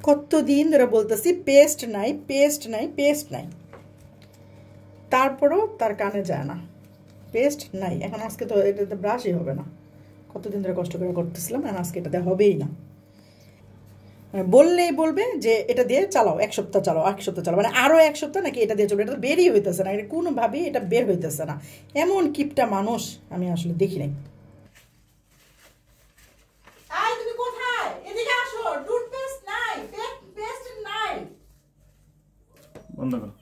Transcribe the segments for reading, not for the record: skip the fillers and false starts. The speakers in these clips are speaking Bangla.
কতদিন ধরে বলতেছি পেস্ট নাই পেস্ট নাই পেস্ট নাই, তারপরও তার কানে যায় না, পেস্ট নাই। এখন আজকে তো এটাতে ব্রাশই হবে না, কতদিন ধরে কষ্ট করে করতেছিলাম, এখন আজকে এটাতে হবেই না। বললেই বলবে যে এটা দিয়ে চালাও, 1 সপ্তাহ চালাও, 1 সপ্তাহ চালাও, মানে আরও 1 সপ্তাহ নাকি এটা দিয়ে চলবে, এটা তো বেরই হইতেছে না, এটা কোনোভাবেই এটা বের হইতেছে না। এমন কিপটা মানুষ আমি আসলে দেখি নাই। বন্ধ করো।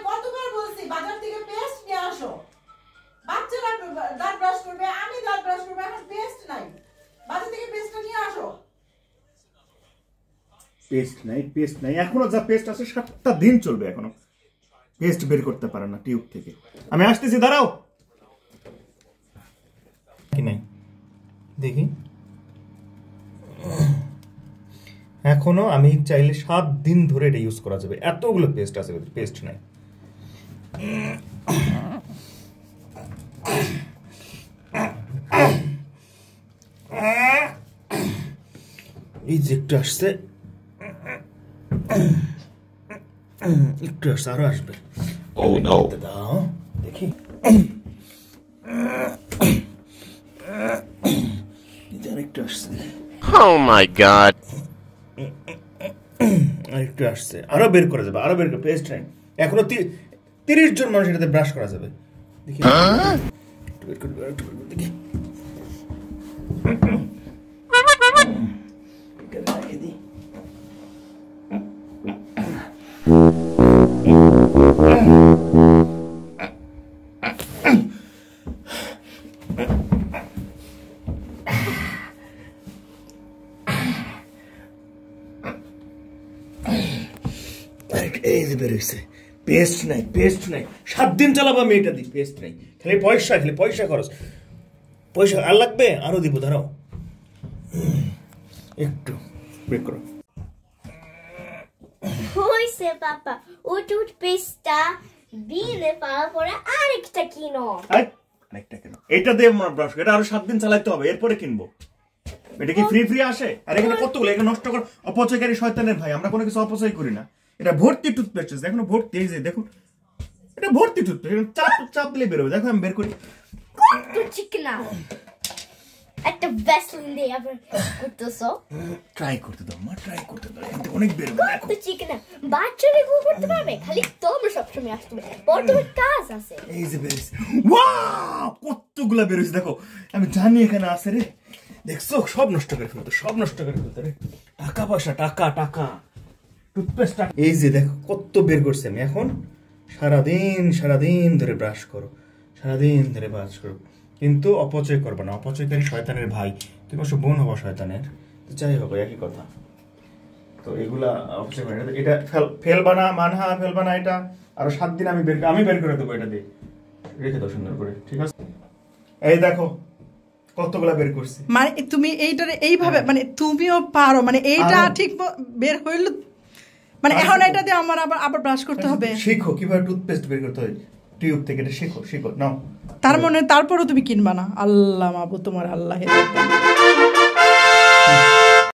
কতবার বলছি বাজার থেকে পেস্ট নিয়ে আসো, বাচ্চারা দাঁত ব্রাশ করবে, আমি দাঁত ব্রাশ করবো, এখন পেস্ট নাই, বাজার থেকে পেস্টটা নিয়ে আসো। পেস্ট নাই পেস্ট নাই, এখনো যা পেস্ট আছে 7টা দিন চলবে, এখনো পেস্ট বের করতে পারে না টিউব থেকে। আমি আসতেছি, দাঁড়াও। কি নাই দেখি, এখনো আমি চাইলে 7 দিন ধরে এটা ইউজ করা যাবে, এতগুলো পেস্ট আছে, পেস্ট নাই। এই যে একটু আসছে, একটু আসছে, আরো আসবে। দাও দেখি, আরেকটু আসছে। Oh my god. আরেকটু আসছে, আরো বের করা যাবে, আরো বের করে, পেস্ট নাই এখনো। 30 জন মানুষ এটাতে ব্রাশ করা যাবে, দেখি একটু বের করে, একটু বের করে দেখি। রেখে দিই। এই যে বের হয়েছে, পেস্ট নাই পেস্ট নাই, 7 দিন চালাবো আমি এটা দিই, পেস্ট নাই, খালি পয়সা, খালি পয়সা খরচ, পয়সা আর লাগবে, আরো দিব, দাঁড়াও একটু বের করো। হইছে পাপা, ও টুথপেস্টটা দিলে পাওয়ার পরে আরেকটা কিনো। আরেকটা কেন? এটা দিয়ে ব্রাশ, এটা আরো 7 দিন চালাইতে হবে, এরপরে কিনবো। এটা কি ফ্রি ফ্রি আসে? আর এখানে কতগুলো, এখানে নষ্ট কর, অপচয়কারী শয়তানের ভাই, আমরা কোনো কিছু অপচয় করি না। এটা ভর্তি টুথপেস্ট, দেখুন ভর্তি, এই যে দেখুন, এটা ভর্তি টুথপেস্ট, চাপ চাপ দিলে বেরোবে। দেখো আমি বের করি, কত চিকনা একটা ভ্যাসলিন দিয়ে আবার করতেছো। ট্রাই করতে দাও মা, ট্রাই করতে দাও, এখান থেকে অনেক বেরোবে। কত চিকনা, বাচ্চারা এগুলো করতে পারবে? খালি তোমরা সবসময় আসতে হবে, তোমার কাজ আছে। এই যে বেরোছে, ওয়াও কতগুলা বেরোছে, দেখো আমি জানি এখানে আছে রে, দেখছো সব নষ্ট করে ফেলতো, সব নষ্ট করে ফেলতো রে, টাকা পয়সা, টাকা টাকা, টুথপেস্ট। এই যে দেখো কত বের করছে আমি। এখন সারাদিন ধরে ব্রাশ করো, সারাদিন ধরে ব্রাশ করো, কিন্তু অপচয় করবে না, অপচয়কারী শয়তানের ভাই, তুমি অবশ্য বোন হবো শয়তানের, যাই হোক একই কথা। তো এগুলা অপচয় করে, এটা ফেলবা না, মানহা ফেলবা না, এটা আরো 7 দিন আমি বের করে দেবো, এটা দিয়ে রেখে দাও সুন্দর করে, ঠিক আছে? এই দেখো কতগুলা বের করছি। মানে তুমি এইটারে এইভাবে, মানে তুমিও পারো, মানে এইটা ঠিক বের হইল, মানে এখন এটা দিয়ে আমার আবার ব্রাশ করতে হবে। শিখো কিভাবে টুথপেস্ট বের করতে হয় টিউব থেকে, এটা শিখো নাও। তার মানে তারপরও তুমি কিনবা না? আল্লাহ মাবু, তোমার আল্লাহ হেদায়েত দান।